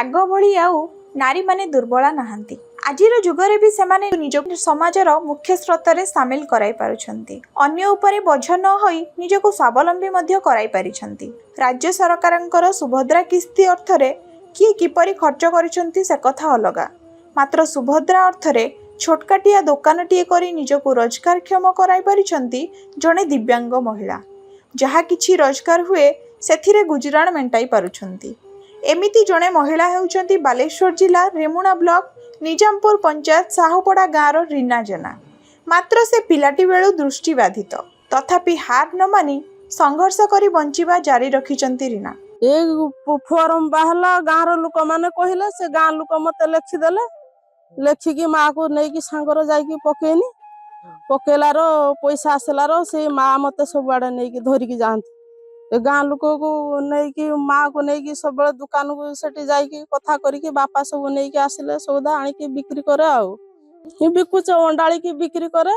आग भली आउ नारी माने दुर्बला नहांती। आजिर जुगरे भी सेमाने निज समाजर मुख्य स्रोतरे सामिल कराई पारुछंती। अन्य उपरे बोझ न होई निजको स्वावलंबी मध्य कराई पारिछंती। राज्य सरकारंकर सुभद्रा किस्ती अर्थरे किए किपरि खर्च करिछंती से कथा अलगा, मात्र सुभद्रा अर्थरे छोटकाटिया दोकानटीए करी निजको रोजगारक्षम कराई पारिछंती जणे दिव्यांग महिला। जहा किछि रोजगार हुए सेथिरे गुजराण मेंटाई पारुछंती। एमिति जणे महिला हेउचंती बालेश्वर जिला रेमुणा ब्लॉक निजामपुर पंचायत साहुपड़ा गाँवर रीना जेना। मात्र से पिलाटी बेलू दृष्टिबाधित, तथापि हार न मानी संघर्ष करी बंचिबा जारी रखिचंती रीना। फॉर्म बाहला गाँवर लोक माने कहिले से गाँ लोक मते लिखिदेले, लिखिकी माँ को नहीं सांगर जाइकी पकेनी, पकेलार पैसा आसलार से माँ मते सब आड़े नहीं धरिकी जाती। गाँ लोक को नहीं माँ को नहीं सब दुकान को सेठी जाइकी कथा करिकी बापा सब नहीं आसिले सौदा आनिकी बिक्री करे। आउ बिकुचे अंडाड़ी की बिक्री करे,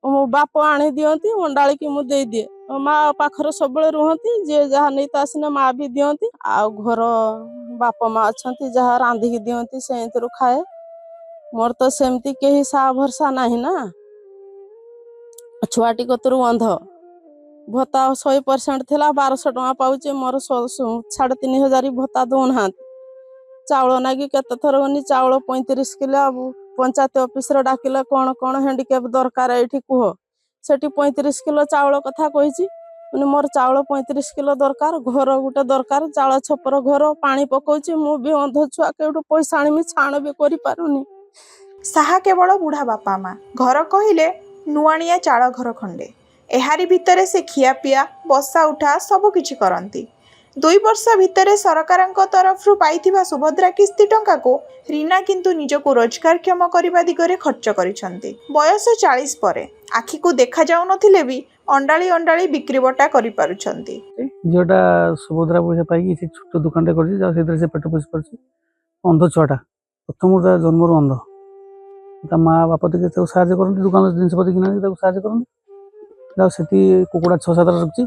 मो बाप आनी दियंती अंडाड़ी की मु दे दिए। माँ पाखर सब रुहती, जे जहाँ नहीं आसने माँ भी दियंती। आउ घर बाप माँ अच्छा जहाँ रांधिकी दियंती से खाए। मोर तो सेमती कहीं सा भरसा नहीं ना। छुआटी कतरू अंध भत्ता 100% थिला 1200 टका पाउचे, मोर 3500 भत्ता दौना। चाउल नागी केते थर गनी चाउल 35 किलो। अब पंचायत ऑफिस रे डाकिले कौन कौन हैंडिकैप दरकार एठी कुह, सेठी 35 किलो चाउल कथा कहिची। माने मोर चाउल 35 किलो दरकार, घर गुटे दरकार, चाउल छपर घर पानी पकाउची। मु भी अंध छुआ केउठु पैसा आनी छाण भी करि पारुनी। साहा केवल बुढ़ा बापा माँ घर कहिले नुआनिया चाल घर खंडे। एहारी भितरे से खिया पिया बसा उठा सबु किछि करंती। 2 वर्ष भितरे सरकारंक तरफरु पाइथिबा सुभद्रा किस्ती टंका को रीना किंतु निजको रोजगारक्षम करबा दिगरे खर्च करिसंती। बयस 40 परे आखि को देखा जाउ नथिले भी अंडाली अंडाली बिक्री बटा करि पारुछंती। जेटा सुभद्रा पैसा पाई से छोट दुकान करछि, जा सेदरे से पेट पोष करछि। अंध छुआटा प्रथम जन्मर अंध, ता माँ बापा टिके साहाଯ୍य करती, दुकान जिनपति किना साहाଯ୍य करती। कुकुड़ा 6-7 रखी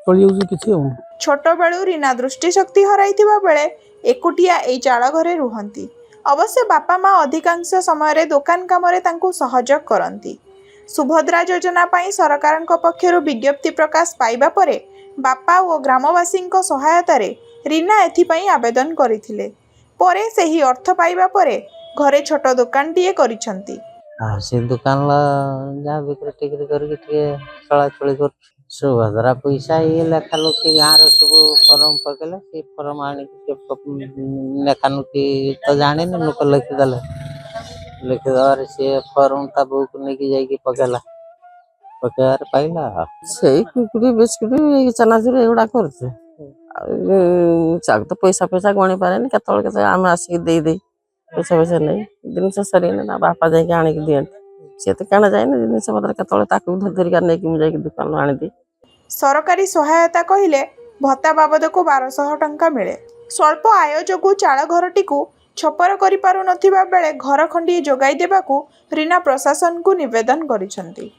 चली जाऊँ। छोट बेलू रीना दृष्टिशक्ति हराइथिबा बेले एकुटिया एई चाଳ घरे रुहंती। अवश्य बापा माँ अधिकांश समय दुकान कामरे तांकु सहयोग करंती। सुभद्रा योजना पाई सरकारंक पक्षरु विज्ञप्ति प्रकाश पाइबा परे बापा और ग्रामवासींक सहायतारे रीना एथिपाई आवेदन करिथिले। परे सेही अर्थ पाइबा परे घरे छोट दुकानटीए करिसंती। से दुकान जहाँ बिक्री टिक्री करके चलाचली कर। सुभद्रा पैसा ये लेखा लुकी गाँव सब फॉर्म पकेले, से फॉर्म आनी लेखा लुकी तो जाने लोक लिखिदेले, लिखिदेव सी फॉर्म ता बो को लेकिन जाइए पकेला, पकेबार पाइला से कुकुरी बिस्कुट चनाचुर एगुड़ा कर तो पैसा पैसा गणी पारे के आम आसिक दे पैसा पैसा नहीं जिनस सर ना बापा जाकि आणिक दियंती। सी तो क्या जाए जिनस पत्र के धरिका नहीं जाकि दुकान आनी दी। सरकारी सहायता कहिले भत्ता बाबद को 1200 टंका मिले। स्वल्प आय जोगु चाଳ घरटी को छपर करि पारु नथिबा बेले घर खंडी जोगाई देबाकू रीना प्रशासन को निवेदन करिसंती।